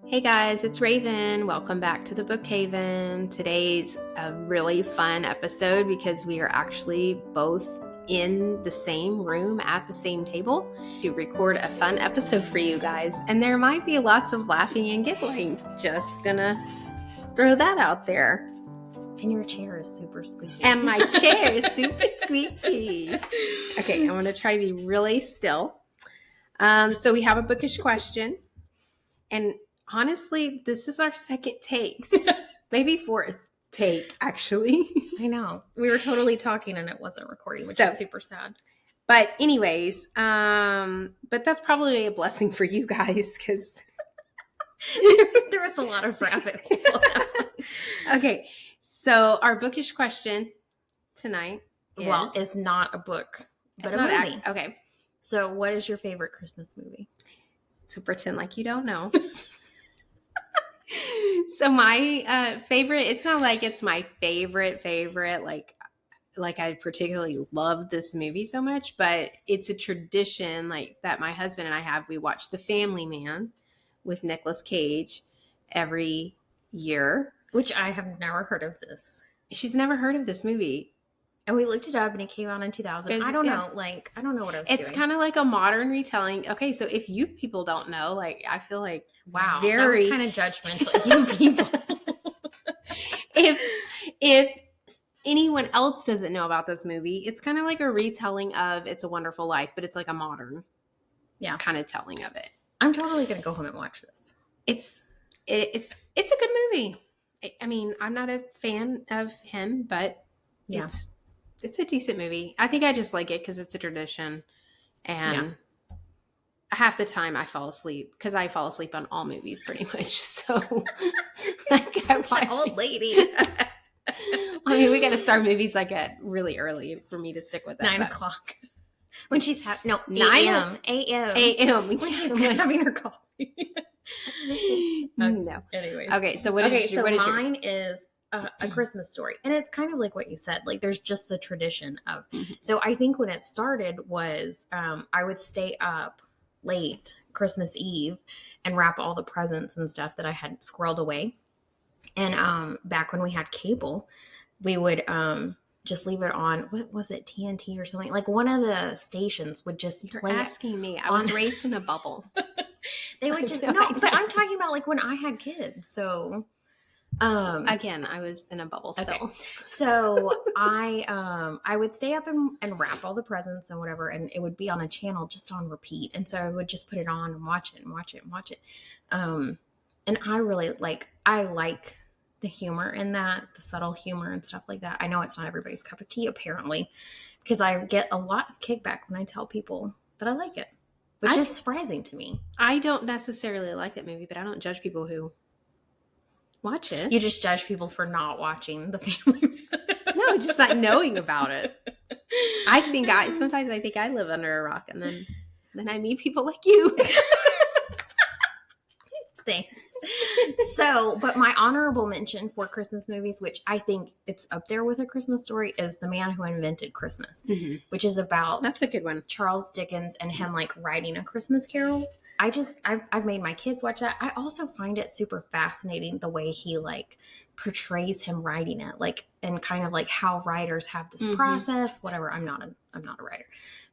Hey guys, it's Raven. Welcome back to the Book Haven. Today's a really fun episode because we are actually both in the same room at the same table to record a fun episode for you guys. And there might be lots of laughing and giggling. Just gonna throw that out there. And your chair is super squeaky. And my chair is super squeaky. Okay, I'm gonna try to be really still. So we have a bookish question. And honestly, this is our second take. Maybe fourth take, actually. I know. We were totally talking and it wasn't recording, which is super sad. But anyways, but that's probably a blessing for you guys because there was a lot of rabbit holes. Okay, so our bookish question tonight is not a book, but a movie. Okay. So what is your favorite Christmas movie? So pretend like you don't know. So my favorite, it's not like it's my favorite, like I particularly love this movie so much, but it's a tradition like that my husband and I have. We watch The Family Man with Nicolas Cage every year. Which I have never heard of this. She's never heard of this movie. And we looked it up and it came out in 2000. I don't know. Like, I don't know what I was doing. It's kind of like a modern retelling. Okay, so if you people don't know, like, I feel like, wow, that was kind of judgmental. You people. If anyone else doesn't know about this movie, it's kind of like a retelling of It's a Wonderful Life, but it's like a modern kind of telling of it. I'm totally going to go home and watch this. It's a good movie. I mean, I'm not a fan of him, but it's a decent movie. I think I just like it because it's a tradition. And half the time I fall asleep because I fall asleep on all movies pretty much. So like I watch old lady. I mean, we got to start movies like at really early for me to stick with that. 9 o'clock. When she's 9 a.m. When she's having her coffee. No. Anyways. Okay, so what is mine is a Christmas Story. And it's kind of like what you said. Like, there's just the tradition of... So I think when it started was I would stay up late Christmas Eve and wrap all the presents and stuff that I had squirreled away. And back when we had cable, we would just leave it on. What was it? TNT or something? Like one of the stations would just play. You're asking me. I was raised in a bubble. They would just... No, but I'm talking about like when I had kids. So... again, I was in a bubble still. Okay. So I would stay up and wrap all the presents and whatever, and it would be on a channel just on repeat. And so I would just put it on and watch it and watch it and watch it. And I really like the humor in that, the subtle humor and stuff like that. I know it's not everybody's cup of tea, apparently, because I get a lot of kickback when I tell people that I like it, which is surprising to me. I don't necessarily like that movie, but I don't judge people who watch it. You just judge people for not watching The Family Man. No, just not knowing about it. Sometimes I think I live under a rock, and then I meet people like you. Thanks. So, but my honorable mention for Christmas movies, which I think it's up there with A Christmas Story, is The Man Who Invented Christmas, which is about... That's a good one. Charles Dickens and him like writing A Christmas Carol. I've made my kids watch that. I also find it super fascinating the way he like portrays him writing it, like, and kind of like how writers have this process, whatever. I'm not a writer,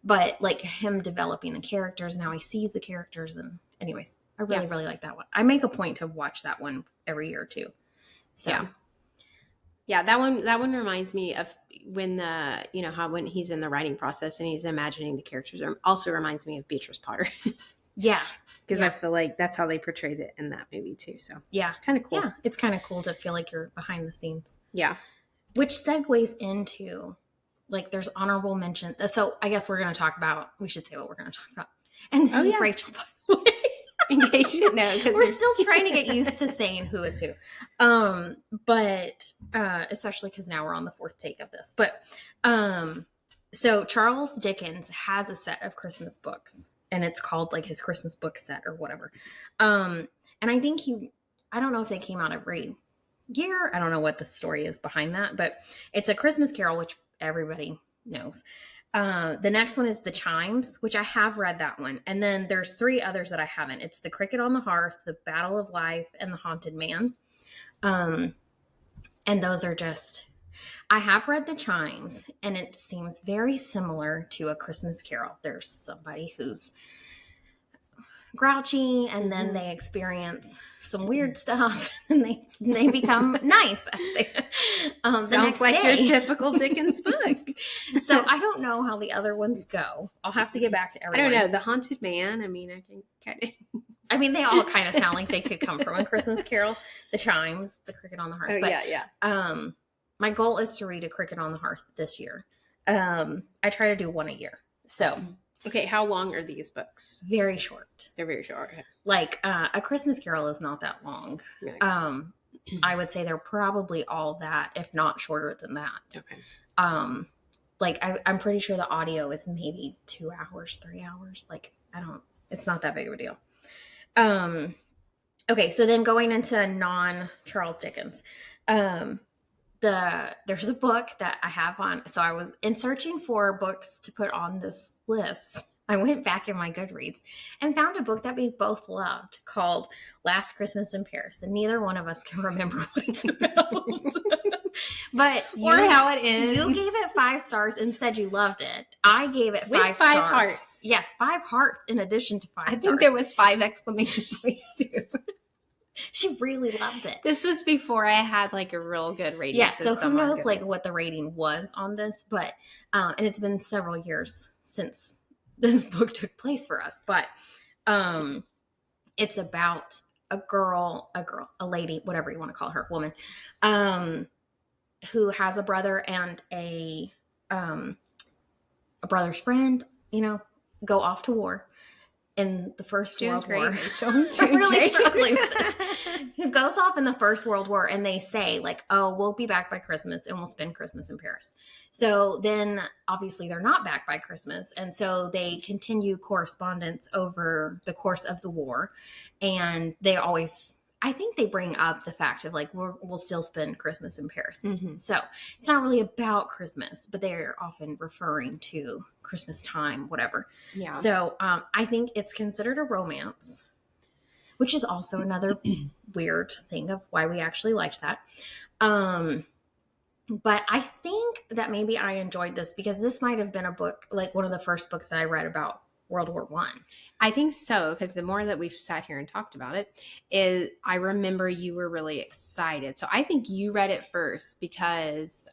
but like him developing the characters and how he sees the characters. And anyways, I really like that one. I make a point to watch that one every year too. So yeah, that one reminds me of when how when he's in the writing process and he's imagining the characters. Also reminds me of Beatrice Potter. Yeah. Because I feel like that's how they portrayed it in that movie too. So yeah, kind of cool. Yeah, it's kind of cool to feel like you're behind the scenes. Yeah. Which segues into like there's honorable mention. So I guess we should say what we're going to talk about. And this is Rachel, by the way. In case you didn't know. Because we're still trying to get used to saying who is who. But especially because now we're on the fourth take of this. But so Charles Dickens has a set of Christmas books. And it's called like his Christmas book set or whatever. And I think I don't know if they came out every year. I don't know what the story is behind that, but it's A Christmas Carol, which everybody knows. The next one is The Chimes, which I have read that one. And then there's 3 others that I haven't. It's The Cricket on the Hearth, The Battle of Life, and The Haunted Man. And those are just, I have read The Chimes, and it seems very similar to A Christmas Carol. There's somebody who's grouchy, and then they experience some weird stuff, and they become nice. Sounds like your typical Dickens book. So I don't know how the other ones go. I'll have to get back to everyone. I don't know. The Haunted Man. I mean, I can kind of. I mean, they all kind of sound like they could come from A Christmas Carol. The Chimes, The Cricket on the Hearth. Oh, but, yeah. My goal is to read A Cricket on the Hearth this year. I try to do one a year. So. Okay, how long are these books? Very short. They're very short. Okay. Like, A Christmas Carol is not that long. Okay. I would say they're probably all that, if not shorter than that. Okay. Like, I'm pretty sure the audio is maybe 2 hours, 3 hours. Like, it's not that big of a deal. Okay, so then going into non-Charles Dickens. There's a book that I have on. So I was in searching for books to put on this list. I went back in my Goodreads and found a book that we both loved called Last Christmas in Paris. And neither one of us can remember what it's about. But or how it ends. You gave it 5 stars and said you loved it. I gave it 5 With 5 stars. hearts. Yes, 5 hearts in addition to 5 stars. I think there was 5 exclamation points too. She really loved it. This was before I had like a real good rating. Yeah, so who knows like what the rating was on this, but and it's been several years since this book took place for us, but it's about a lady, whatever you want to call her, woman, who has a brother and a brother's friend, go off to war. In the First World War. I'm really struggling with this. Who goes off in the First World War, and they say, like, oh, we'll be back by Christmas and we'll spend Christmas in Paris. So then obviously they're not back by Christmas. And so they continue correspondence over the course of the war. And they always, I think they bring up the fact of like, we'll still spend Christmas in Paris. Mm-hmm. So it's not really about Christmas, but they're often referring to Christmas time, whatever. Yeah. So I think it's considered a romance, which is also another weird thing of why we actually liked that. But I think that maybe I enjoyed this because this might have been a book, like one of the first books that I read about World War I. I think so, because the more that we've sat here and talked about it, is I remember you were really excited. So I think you read it first because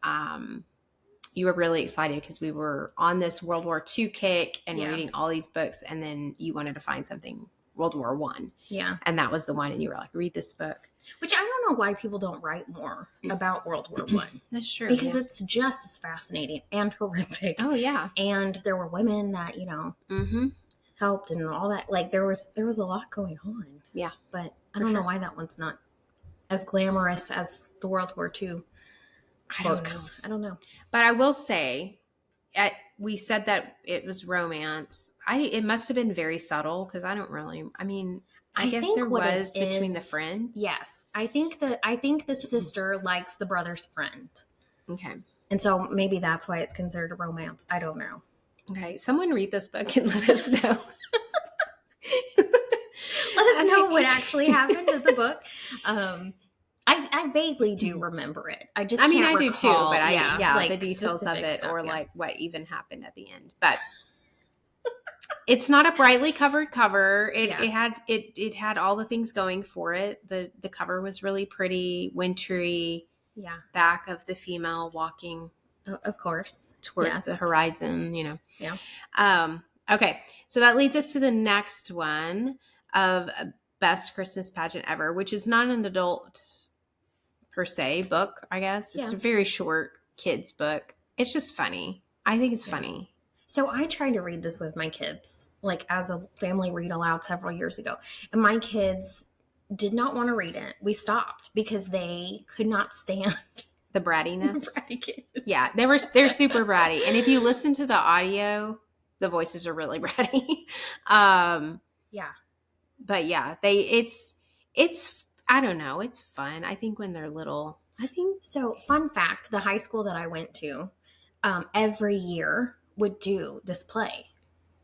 you were really excited because we were on this World War II kick and reading all these books, and then you wanted to find something World War I. Yeah. And that was the one, and you were like, read this book. Which I don't know why people don't write more about World War I. That's true. Because it's just as fascinating and horrific. Oh, yeah. And there were women that, helped and all that. Like, there was a lot going on. Yeah. But I don't know why that one's not as glamorous as the World War II books. I don't know. But I will say, we said that it was romance. It must have been very subtle because I guess there was between the friend. Yes. I think the sister likes the brother's friend. Okay. And so maybe that's why it's considered a romance. I don't know. Okay. Someone read this book and let us know. Let us know what actually happened to the book. I vaguely do remember it. I just can't recall. Do too, but like the details of it stuff, or like what even happened at the end. But it's not a brightly covered cover. It had all the things going for it. The cover was really pretty, wintry. Yeah. Back of the female walking, of course, towards the horizon. Yeah. Okay, so that leads us to the next one of Best Christmas Pageant Ever, which is not an adult per se book, I guess. It's a very short kids book. It's just funny. I think it's funny. So I tried to read this with my kids, like as a family read aloud several years ago. And my kids did not want to read it. We stopped because they could not stand the brattiness. Bratty kids. Yeah, they're super bratty. And if you listen to the audio, the voices are really bratty. Yeah. But yeah, it's I don't know, it's fun. I think when they're little. So, fun fact, the high school that I went to, every year would do this play,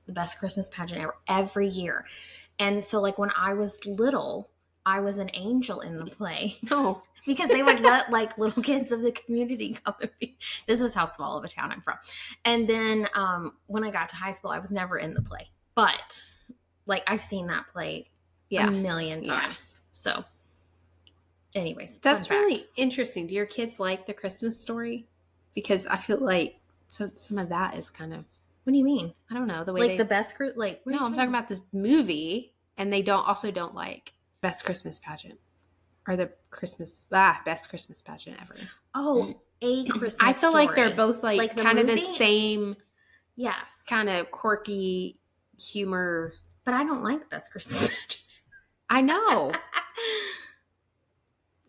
the best Christmas pageant ever, every year. And so like when I was little, I was an angel in the play. Oh. Because they would let like little kids of the community come and be. This is how small of a town I'm from. And then when I got to high school, I was never in the play. But like I've seen that play a million times. So anyways, that's really interesting. Do your kids like The Christmas Story? Because I feel like some of that is kind of. What do you mean? I don't know the way like the best like. No, I'm talking about this movie, and they don't like Best Christmas Pageant or the Best Christmas Pageant ever. Oh, A Christmas. I feel Story. like they're both like kind of the same. Yes. Kind of quirky humor. But I don't like Best Christmas Pageant. I know.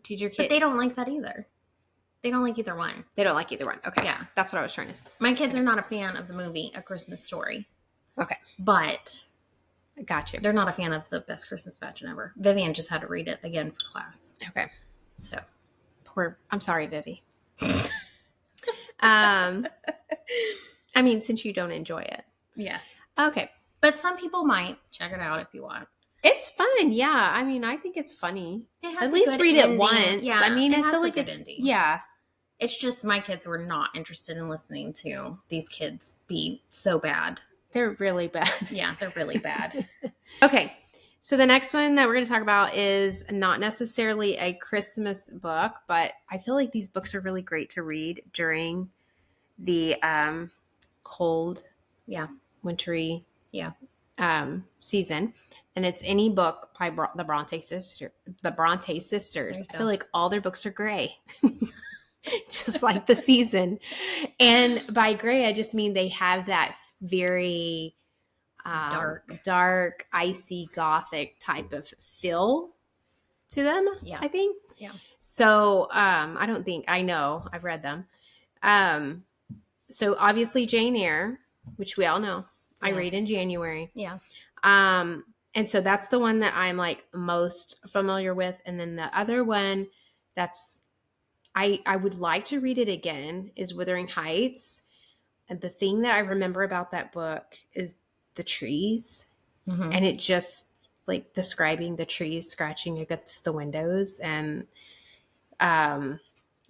Did your kid? But they don't like that either. They don't like either one. They don't like either one. Okay. Yeah. That's what I was trying to say. My kids are not a fan of the movie A Christmas Story. Okay. But got you. They're not a fan of the Best Christmas Pageant ever. Vivian just had to read it again for class. Okay. So I'm sorry, Vivi. I mean, since you don't enjoy it. Yes. Okay. But some people might check it out if you want. It's fun, yeah. I mean, I think it's funny. It has at least read ending. it once. Yeah, I mean, I has feel a like good it's ending. yeah. It's just my kids were not interested in listening to these kids be so bad. They're really bad. Yeah, they're really bad. Okay. So the next one that we're going to talk about is not necessarily a Christmas book, but I feel like these books are really great to read during the cold, wintry, season. And it's any book by the Bronte sisters. I feel like all their books are gray, just like the season. And by gray, I just mean they have that very dark, icy, gothic type of feel to them. Yeah, I think. Yeah. So I know I've read them. So obviously Jane Eyre, which we all know, I read in January. Yes. And so that's the one that I'm like most familiar with. And then the other one that's I would like to read it again is Wuthering Heights. And the thing that I remember about that book is the trees. Mm-hmm. And it just like describing the trees scratching against the windows and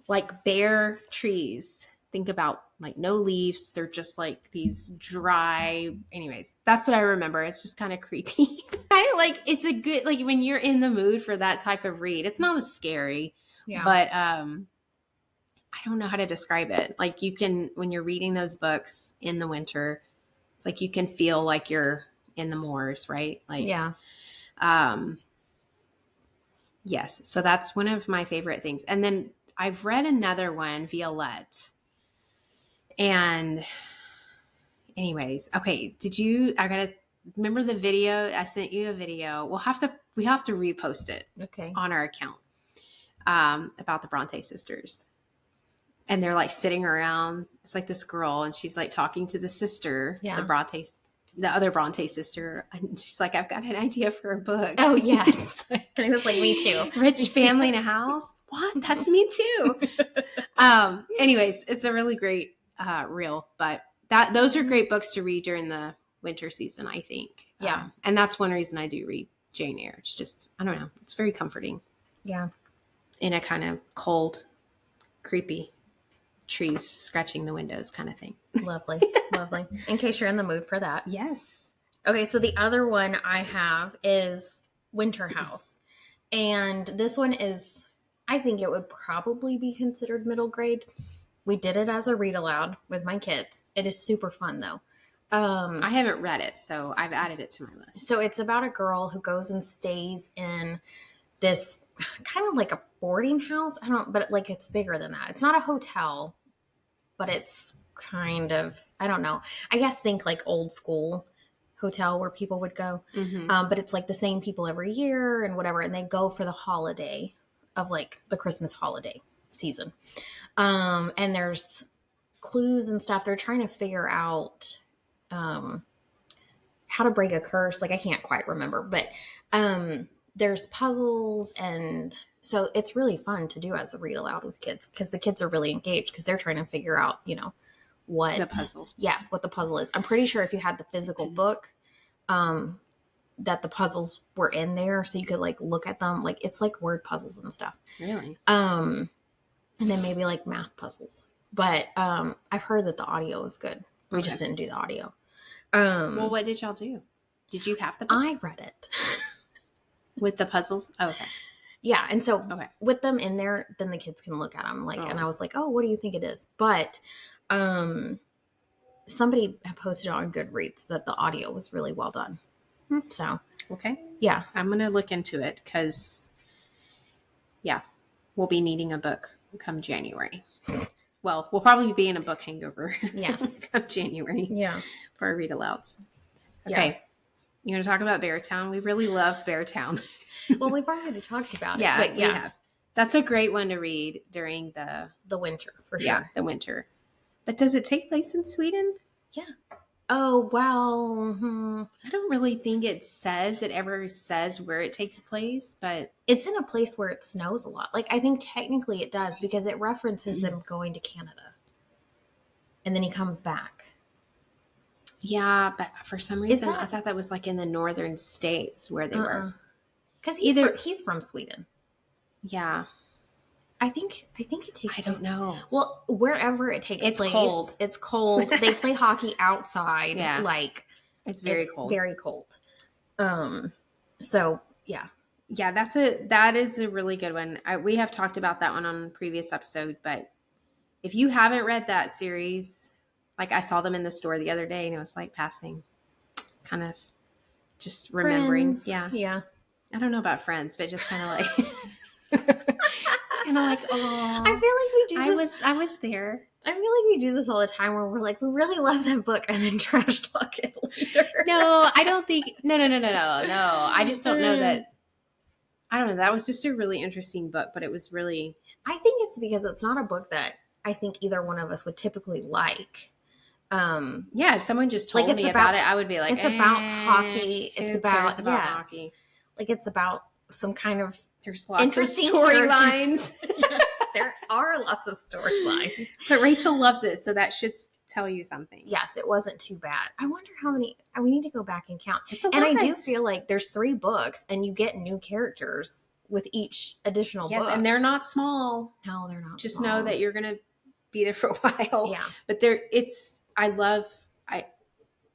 like bare trees. Think about like no leaves. They're just like these dry. Anyways, that's what I remember. It's just kind of creepy. It's a good, like when you're in the mood for that type of read, it's not as scary, but I don't know how to describe it. Like you can, when you're reading those books in the winter, it's like you can feel like you're in the moors, right? Like, yes. So that's one of my favorite things. And then I've read another one, Violette. And anyways, okay. I gotta remember the video. I sent you a video. We have to repost it on our account, about the Bronte sisters. And they're like sitting around. It's like this girl and she's like talking to the sister, the other Bronte sister. And she's like, I've got an idea for a book. Oh yes. And it was like, me too. Rich family in a house. What? That's me too. Anyways, it's a really great reel, but those are great books to read during the winter season, I think. Yeah. And that's one reason I do read Jane Eyre. It's just, I don't know. It's very comforting. Yeah. In a kind of cold, creepy trees scratching the windows kind of thing. Lovely. Lovely. In case you're in the mood for that. Yes. Okay. So the other one I have is Winter House. And this one is, I think it would probably be considered middle grade. We did it as a read aloud with my kids. It is super fun though. I haven't read it, so I've added it to my list. So it's about a girl who goes and stays in this kind of like a boarding house. But like it's bigger than that. It's not a hotel, but it's kind of, I don't know. I guess think like old school hotel where people would go. Mm-hmm. But it's like the same people every year and whatever. And they go for the holiday of like the Christmas holiday season. And there's clues and stuff. They're trying to figure out how to break a curse. Like I can't quite remember, but there's puzzles, and so it's really fun to do as a read aloud with kids because the kids are really engaged because they're trying to figure out, what The puzzles. Yes, what the puzzle is. I'm pretty sure if you had the physical book, that the puzzles were in there, so you could like look at them. Like it's like word puzzles and stuff. Really? And then maybe like math puzzles. But I've heard that the audio is good. We just didn't do the audio. Well, what did y'all do? Did you have the book? I read it. With the puzzles? Oh, okay. Yeah, and so with them in there, then the kids can look at them. Like, and I was like, oh, what do you think it is? But somebody had posted on Goodreads that the audio was really well done. So, okay. Yeah. I'm going to look into it because, yeah, we'll be needing a book come January. Well, we'll probably be in a book hangover. Yes. Come January. Yeah. For our read alouds. Okay. Yeah. You want to talk about Beartown? We really love Beartown. Well, we've already talked about it. Yeah, but we have. That's a great one to read during the winter, for sure. Yeah, the winter. But does it take place in Sweden? Yeah. Oh, well. I don't really think it ever says where it takes place, but it's in a place where it snows a lot. Like, I think technically it does because it references him going to Canada. And then he comes back. Yeah, but for some reason, I thought that was like in the northern states where they were. Because he's from Sweden. Yeah. I think it takes place. I don't know. Well, wherever it takes place. Cold. It's cold. They play hockey outside. Yeah. Like, it's very cold. Very cold. So, yeah. Yeah, that is a really good one. We have talked about that one on a previous episode, but if you haven't read that series, like I saw them in the store the other day and it was like passing, kind of just remembering. Friends. Yeah. Yeah. I don't know about Friends, but just kind of like, kind of like, oh, I feel like we do this. I was there. I feel like we do this all the time where we're like, we really love that book and then trash talk it later. No, I don't think, no. I just don't know that. I don't know. That was just a really interesting book, but it was really. I think it's because it's not a book that I think either one of us would typically like. Yeah, if someone just told me about it, I would be like, it's about hockey. It's about hockey. Like it's about some kind of there's lots interesting of storylines. Yes, there are lots of storylines. But Rachel loves it, so that should tell you something. Yes, it wasn't too bad. I wonder how many. We need to go back and count. It's a lot. And I do feel like there's 3 books, and you get new characters with each additional book. Yes, and they're not small. No, they're not. Just small. know that you're gonna be there for a while. Yeah, but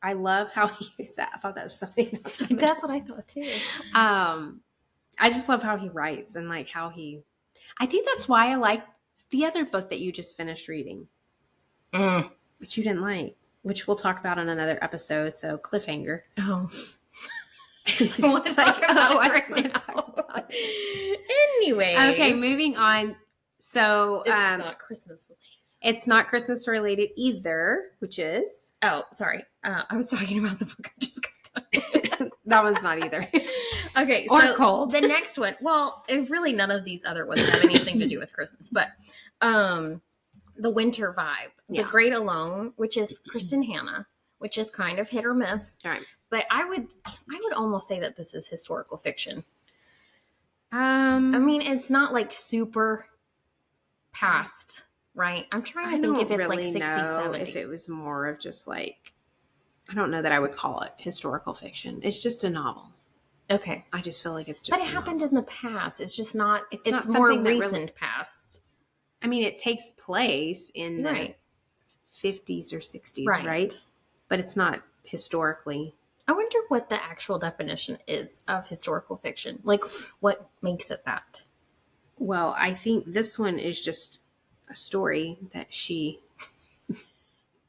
I love how he used that. I thought that was something. That's what I thought too. I just love how he writes and like how I think that's why I like the other book that you just finished reading, which you didn't like, which we'll talk about in another episode. So cliffhanger. Oh, it's like, anyway. Okay, moving on. So it's not Christmas related. It's not Christmas related either, which is... Oh, sorry. I was talking about the book I just got done. That one's not either. Okay. Or so cold. The next one. Well, really none of these other ones have anything to do with Christmas. But the winter vibe. Yeah. The Great Alone, which is Kristen Hanna, which is kind of hit or miss. All right. But I would almost say that this is historical fiction. I mean, it's not like super past... Right. I'm trying to think if it's like 60, 70. If it was more of just like, I don't know that I would call it historical fiction. It's just a novel. Okay. I just feel like it's just But it happened in the past. It's just not, it's not more something that recent past. I mean, it takes place in the 50s or 60s, right? But it's not historically. I wonder what the actual definition is of historical fiction. Like, what makes it that? Well, I think this one is just a story that she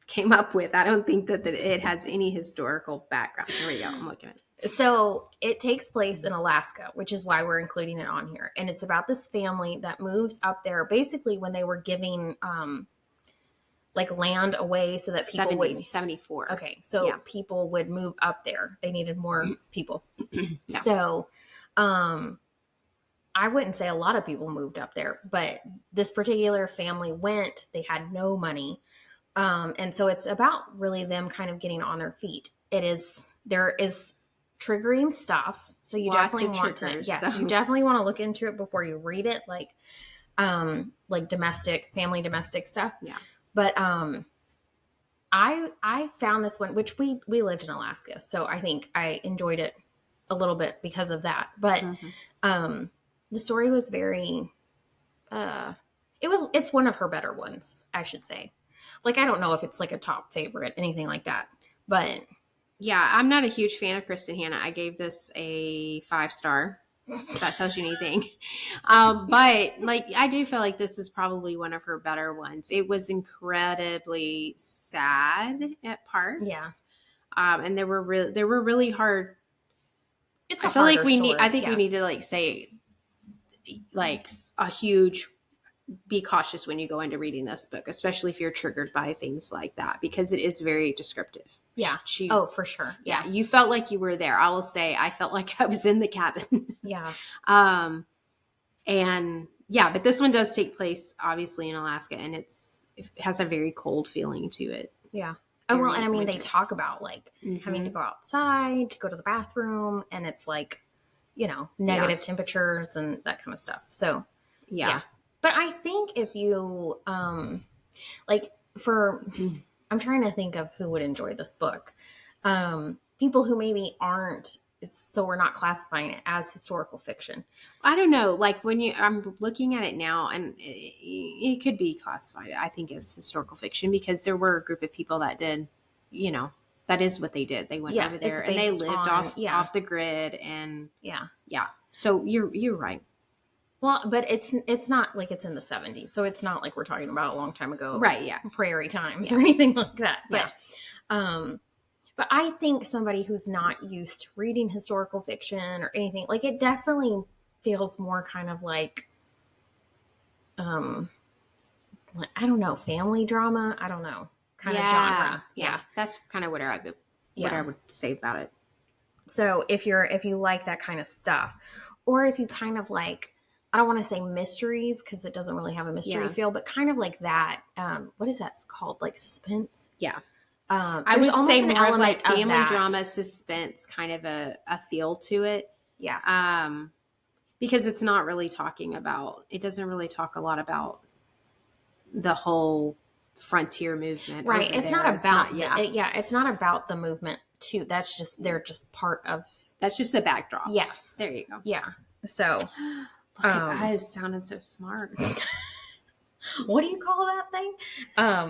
came up with. I don't think that it has any historical background. Here we go. I'm looking at it. So it takes place in Alaska, which is why we're including it on here. And it's about this family that moves up there basically when they were giving like land away so that people would 74. Okay. So people would move up there. They needed more people. Yeah. So I wouldn't say a lot of people moved up there, but this particular family went. They had no money. And so it's about really them kind of getting on their feet. There is triggering stuff. So you definitely want to, you definitely want to look into it before you read it. Like family domestic stuff. Yeah. But, I found this one, which we lived in Alaska, so I think I enjoyed it a little bit because of that. But the story was very it's one of her better ones, I should say. Like, I don't know if it's like a top favorite, anything like that, but yeah, I'm not a huge fan of Kristen Hanna. I gave this a 5-star. If that tells you anything. But like, I do feel like this is probably one of her better ones. It was incredibly sad at parts. Yeah. And there were really hard. it's I a feel like harder we need. story, I think yeah. we need to like say, like a huge. Be cautious when you go into reading this book, especially if you're triggered by things like that, because it is very descriptive. Yeah. She. Oh, for sure. Yeah. You felt like you were there. I will say, I felt like I was in the cabin. Yeah. And yeah, but this one does take place obviously in Alaska, and it has a very cold feeling to it. Yeah. Oh, well, and I mean, winter. they talk about like having to go outside to go to the bathroom, and it's like, negative temperatures and that kind of stuff. So, yeah. But I think if you, like I'm trying to think of who would enjoy this book. People who maybe aren't, so we're not classifying it as historical fiction. I don't know. Like I'm looking at it now, and it could be classified, I think, as historical fiction, because there were a group of people that did, that is what they did. They went over there and they lived off the grid, and yeah. So you're right. Well, but it's not like it's in the 70s, so it's not like we're talking about a long time ago, right? Yeah, prairie times or anything like that. But, but I think somebody who's not used to reading historical fiction or anything, like, it definitely feels more kind of like, I don't know, family drama. I don't know, kind of genre. Yeah, that's kind of what I would say about it. So if you like that kind of stuff, or if you kind of like, I don't want to say mysteries because it doesn't really have a mystery feel, but kind of like that. What is that called? Like suspense? Yeah. I would say more of like family drama, suspense, kind of a feel to it. Yeah. Because it's not really it doesn't really talk a lot about the whole frontier movement. Right. It's not about, it's not about the movement too. That's just, they're just part of. That's just the backdrop. Yes. There you go. Yeah. So. Look at guys sounding so smart. What do you call that thing?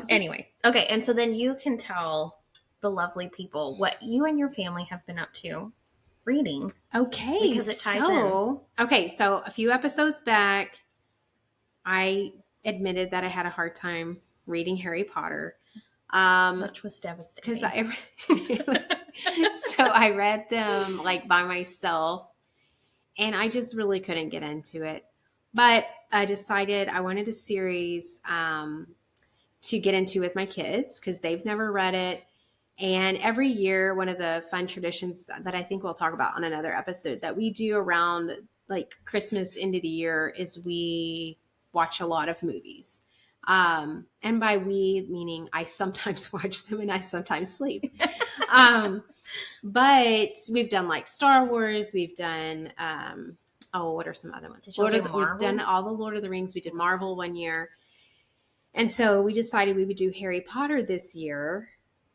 Anyways. Okay. And so then you can tell the lovely people what you and your family have been up to reading. Okay. Because it ties in. Okay. So a few episodes back, I admitted that I had a hard time reading Harry Potter. Which was devastating. So I read them like by myself. And I just really couldn't get into it. But I decided I wanted a series to get into with my kids because they've never read it. And every year, one of the fun traditions that I think we'll talk about on another episode that we do around like Christmas, end of the year, is we watch a lot of movies. And by we, meaning I sometimes watch them and I sometimes sleep. But we've done like Star Wars. We've done, what are some other ones? We've done all the Lord of the Rings. We did Marvel one year. And so we decided we would do Harry Potter this year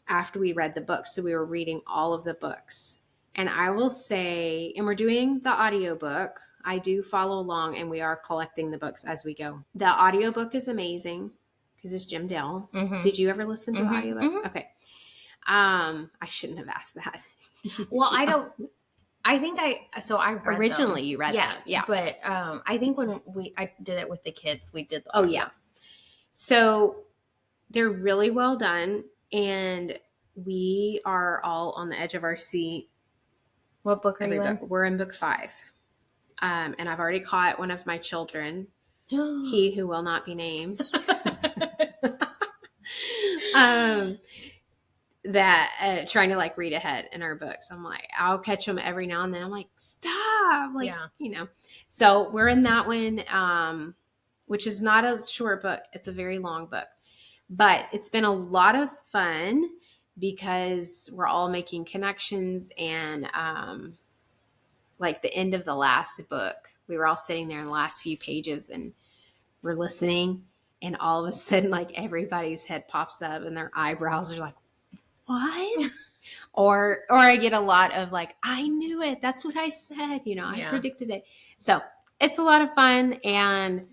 after we read the books. So we were reading all of the books. And I will say, and we're doing the audiobook. I do follow along, and we are collecting the books as we go. The audiobook is amazing because it's Jim Dale. Mm-hmm. Did you ever listen to the audiobooks? Mm-hmm. Okay. I shouldn't have asked that. Well, I read originally them. You read yes, them. Yeah. But I think when I did it with the kids, we did the audiobook. Yeah. So they're really well done, and we are all on the edge of our seat. What book are you in? We're in book 5. And I've already caught one of my children, he who will not be named, that trying to like read ahead in our books. I'm like, I'll catch them every now and then. I'm like, stop. Like, so we're in that one, which is not a short book. It's a very long book, but it's been a lot of fun because we're all making connections. And like the end of the last book, we were all sitting there in the last few pages and we're listening, and all of a sudden like everybody's head pops up and their eyebrows are like, what? Or I get a lot of like, I knew it. That's what I said. You know, I predicted it. So it's a lot of fun. And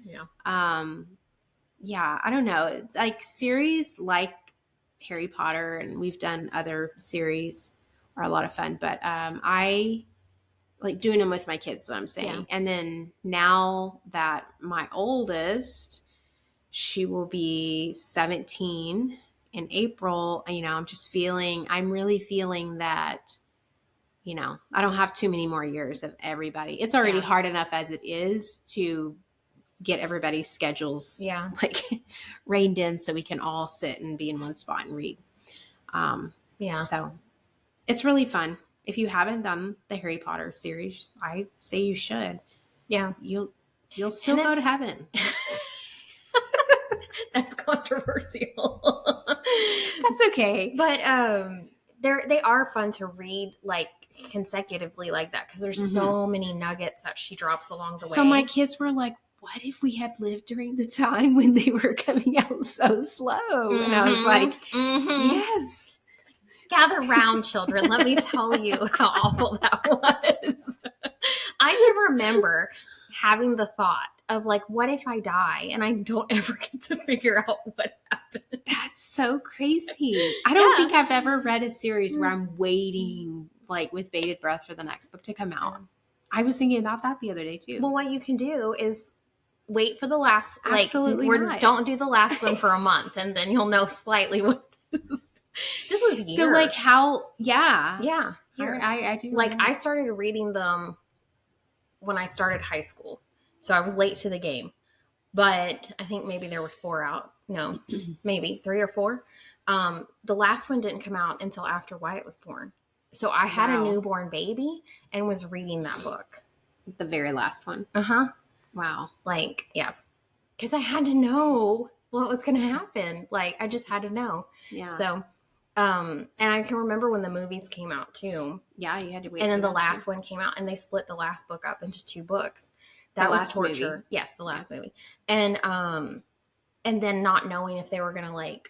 yeah, I don't know. Like series like Harry Potter, and we've done other series are a lot of fun. But I like doing them with my kids, is what I'm saying. Yeah. And then now that my oldest, she will be 17 in April, you know, I'm really feeling that, you know, I don't have too many more years of everybody. It's already hard enough as it is to get everybody's schedules like reined in so we can all sit and be in one spot and read. So it's really fun. If you haven't done the Harry Potter series, I say you should. Yeah. You'll still go to heaven. That's controversial. That's okay. But they are fun to read like consecutively like that because there's so many nuggets that she drops along the way. So my kids were like, what if we had lived during the time when they were coming out so slow? And I was like, yes. Gather round, children. Let me tell you how awful that was. I can remember having the thought of like, what if I die and I don't ever get to figure out what happened? That's so crazy. I don't think I've ever read a series where I'm waiting like with bated breath for the next book to come out. I was thinking about that the other day too. Well, what you can do is wait for the last, absolutely like, don't do the last one for a month and then you'll know slightly what this was years. So like how, years. I do like I started reading them when I started high school. So I was late to the game, but I think maybe there were 4 out. No, maybe 3 or 4. The last one didn't come out until after Wyatt was born. So I had a newborn baby and was reading that book. The very last one. Wow. Like, yeah. Because I had to know what was going to happen. Like, I just had to know. Yeah. So, and I can remember when the movies came out too. Yeah, you had to wait. And then the last one came out and they split the last book up into 2 books. That was torture. Movie. Yes, the last movie. And then not knowing if they were going to like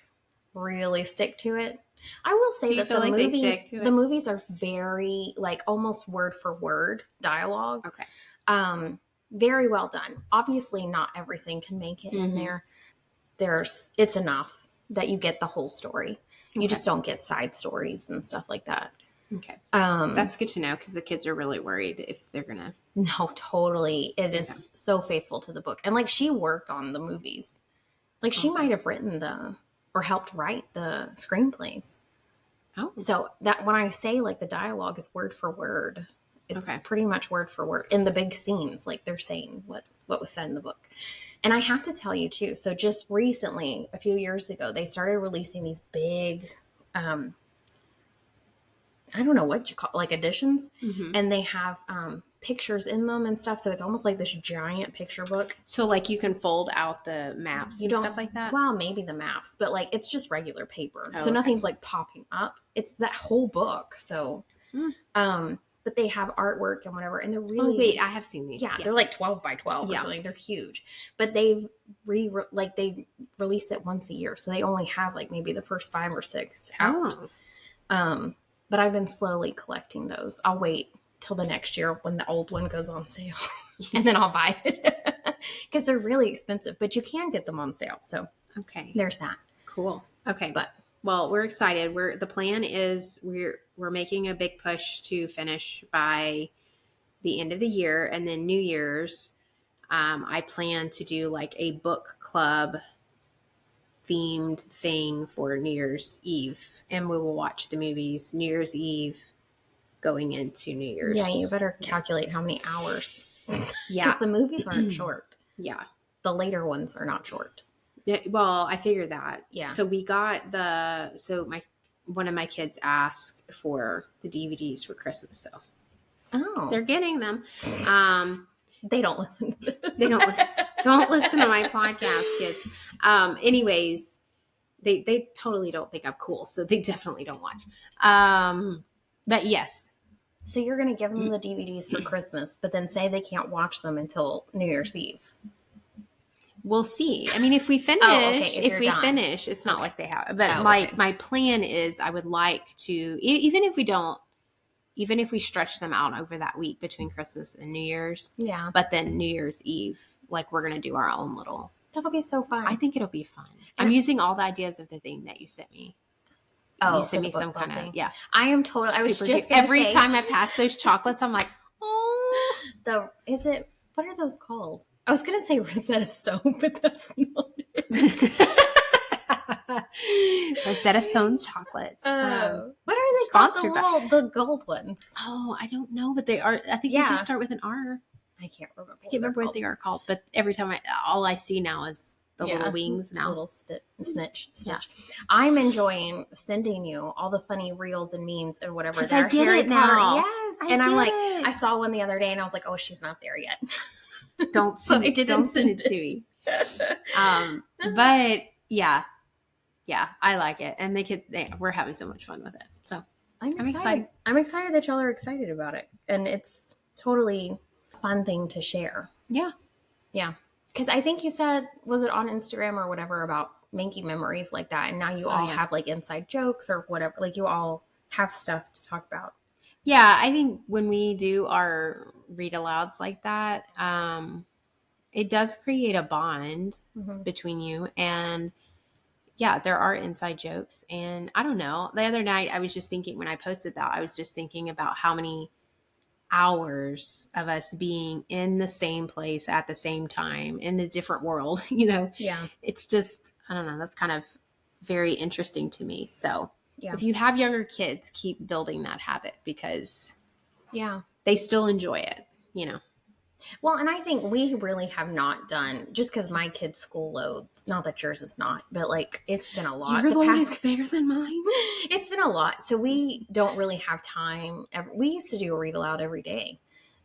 really stick to it. I will say that the movies are very like almost word for word dialogue. Okay. Very well done. Obviously not everything can make it in there. It's enough that you get the whole story. You just don't get side stories and stuff like that. Okay. That's good to know because the kids are really worried if they're going to. No, totally. It is so faithful to the book. And like she worked on the movies. Like she might have written or helped write the screenplays. Oh. So that when I say like the dialogue is word for word, it's pretty much word for word in the big scenes. Like they're saying what was said in the book. And I have to tell you too. So just recently, a few years ago, they started releasing these big, I don't know what you call like editions. And they have pictures in them and stuff. So it's almost like this giant picture book. So like you can fold out the maps and stuff like that? Well, maybe the maps, but like it's just regular paper. So nothing's like popping up. It's that whole book. So, but they have artwork and whatever. And they're really... Oh, wait, I have seen these. Yeah, they're like 12 by 12 or something. They're huge. But they release it once a year. So they only have like maybe the first 5 or 6 out. But I've been slowly collecting those. I'll wait till the next year when the old one goes on sale. And then I'll buy it. Because they're really expensive. But you can get them on sale. So there's that. Cool. Okay. Well, we're excited. The plan is we're making a big push to finish by the end of the year, and then New Year's, I plan to do like a book club themed thing for New Year's Eve, and we will watch the movies New Year's Eve going into New Year's. Yeah, you better calculate how many hours. Yeah, because the movies aren't short. Yeah, the later ones are not short. Yeah, well, I figured that. Yeah. So we got one of my kids asked for the DVDs for Christmas, so they're getting them. They don't listen to this. They don't listen to my podcast, kids. Anyways, they totally don't think I'm cool, so they definitely don't watch. But yes. So you're going to give them the DVDs for Christmas, but then say they can't watch them until New Year's Eve. We'll see. I mean, if we finish, If we you're done. finish, it's not Okay. like they have. But Oh, my okay. my plan is I would like to, even if we don't, even if we stretch them out over that week between Christmas and New Year's, Yeah. but then New Year's Eve, like we're gonna do our own little. That'll be so fun. I think it'll be fun. I'm using all the ideas of the thing that you sent me. Oh, you sent for me the book some club kind thing. of, yeah. I am totally. I was Super just cute. gonna Every say, time I pass those chocolates, I'm like, oh. what are those called? I was gonna say Rosetta Stone, but that's not it. Rosetta Stone chocolates. What are they sponsored called? The gold ones. Oh, I don't know, but they are. I think Yeah. they do start with an R. I can't remember. I can't remember what they are called, but every time all I see now is the little wings now. Little snitch. Yeah. I'm enjoying sending you all the funny reels and memes and whatever. Because I get Harry it Potter. now. Yes. And I'm like, I saw one the other day and I was like, oh, she's not there yet. Don't So send I didn't send it to me. But yeah, I like it, and we're having so much fun with it. So I'm excited. I'm excited that y'all are excited about it, and it's totally a fun thing to share. Yeah. Because I think you said, was it on Instagram or whatever, about making memories like that, and now you all have like inside jokes or whatever. Like you all have stuff to talk about. Yeah, I think when we do our read alouds like that, it does create a bond between you. And yeah, there are inside jokes. And I don't know, the other night I was just thinking, when I posted that, I was just thinking about how many hours of us being in the same place at the same time in a different world, Yeah. It's just, I don't know, that's kind of very interesting to me. So Yeah. if you have younger kids, keep building that habit, because they still enjoy it, Well, and I think we really have not done, just because my kids' school loads, not that yours is not, but like it's been a lot. Your load is bigger than mine. It's been a lot. So we don't really have time. We used to do a read aloud every day.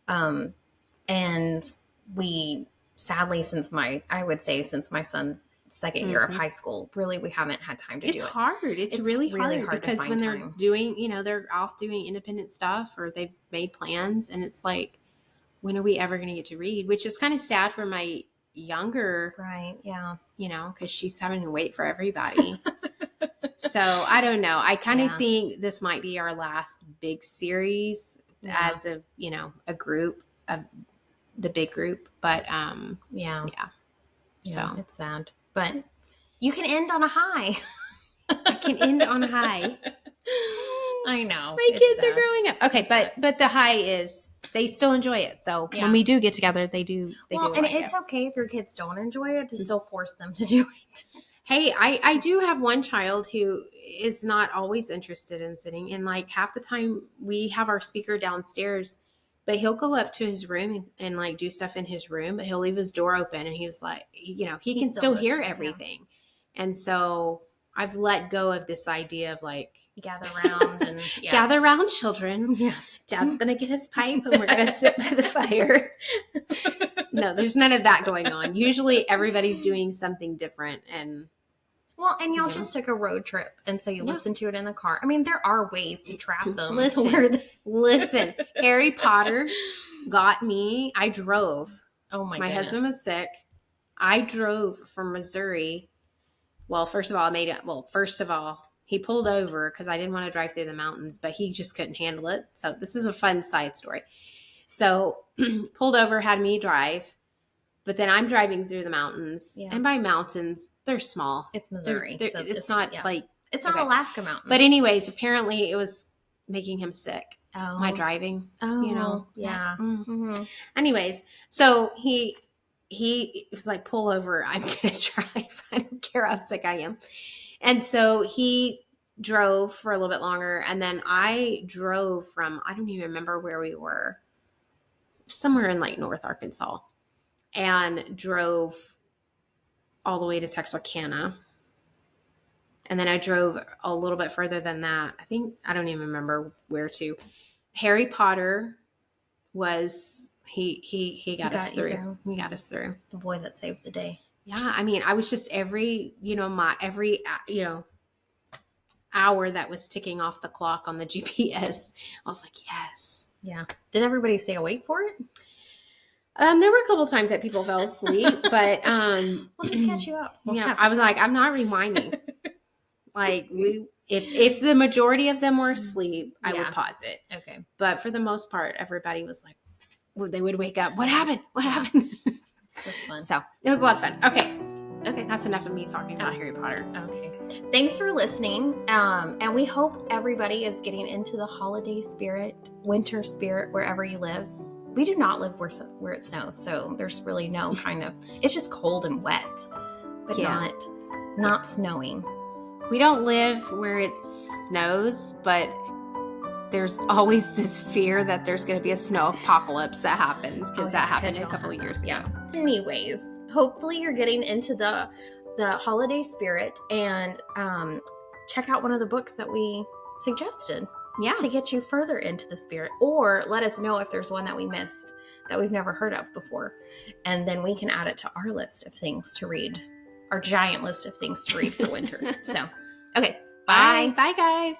And we, sadly, since my son's second year of high school, really, we haven't had time to do it. It's hard. It's really hard because when they're doing, they're off doing independent stuff, or they've made plans, and it's like, when are we ever going to get to read? Which is kind of sad for my younger, right? Yeah. Because she's having to wait for everybody. So I don't know. I kind of think this might be our last big series as a group, of the big group. But yeah. So it's sad, but you can end on a high. I can end on a high. I know. My kids are growing up. Okay, but the high is, they still enjoy it. So when we do get together, they do. And it's okay if your kids don't enjoy it to still force them to do it. Hey, I do have one child who is not always interested in sitting. And like half the time we have our speaker downstairs, but he'll go up to his room and like do stuff in his room, but he'll leave his door open, and he was like, he can still hear everything. Yeah. And so I've let go of this idea of like, gather around and gather around, children. Yes. Dad's going to get his pipe and we're going to sit by the fire. No, there's none of that going on. Usually everybody's doing something different. And y'all just took a road trip, and so you listen to it in the car. I mean, there are ways to trap them. Listen, Harry Potter got me. I drove. Oh my goodness. Husband was sick. I drove from Missouri. Well, first of all, he pulled over because I didn't want to drive through the mountains, but he just couldn't handle it. So this is a fun side story. So pulled over, had me drive, but then I'm driving through the mountains, and by mountains, they're small. It's Missouri. So it's not like, it's not Alaska mountains. But anyways, apparently it was making him sick. Oh. My driving. Oh, yeah. Mm-hmm. Anyways, so he was like, pull over. I'm going to drive. I don't care how sick I am. And so he drove for a little bit longer. And then I drove from, I don't even remember where we were, somewhere in like North Arkansas, and drove all the way to Texarkana. And then I drove a little bit further than that. I don't even remember where to. Harry Potter was, he got us through. He got us through. The boy that saved the day. Yeah. I mean, I was just every hour that was ticking off the clock on the GPS, I was like, yes. Yeah. Did everybody stay awake for it? There were a couple times that people fell asleep, but We'll just catch you up. Yeah, I was like, I'm not rewinding. Like if the majority of them were asleep, I would pause it. Okay. But for the most part, everybody was like, they would wake up. What happened? What happened? That's fun. So it was a lot of fun. Okay, that's enough of me talking about Harry Potter. Okay. Thanks for listening. And we hope everybody is getting into the holiday spirit, winter spirit, wherever you live. We do not live where it snows, so there's really no kind of, it's just cold and wet, but not snowing. We don't live where it snows, but there's always this fear that there's going to be a snow apocalypse that happens, because that happened a couple of years ago. Anyways, hopefully you're getting into the holiday spirit, and check out one of the books that we suggested to get you further into the spirit, or let us know if there's one that we missed that we've never heard of before, and then we can add it to our list of things to read, our giant list of things to read for winter. So, okay, bye. Bye, guys.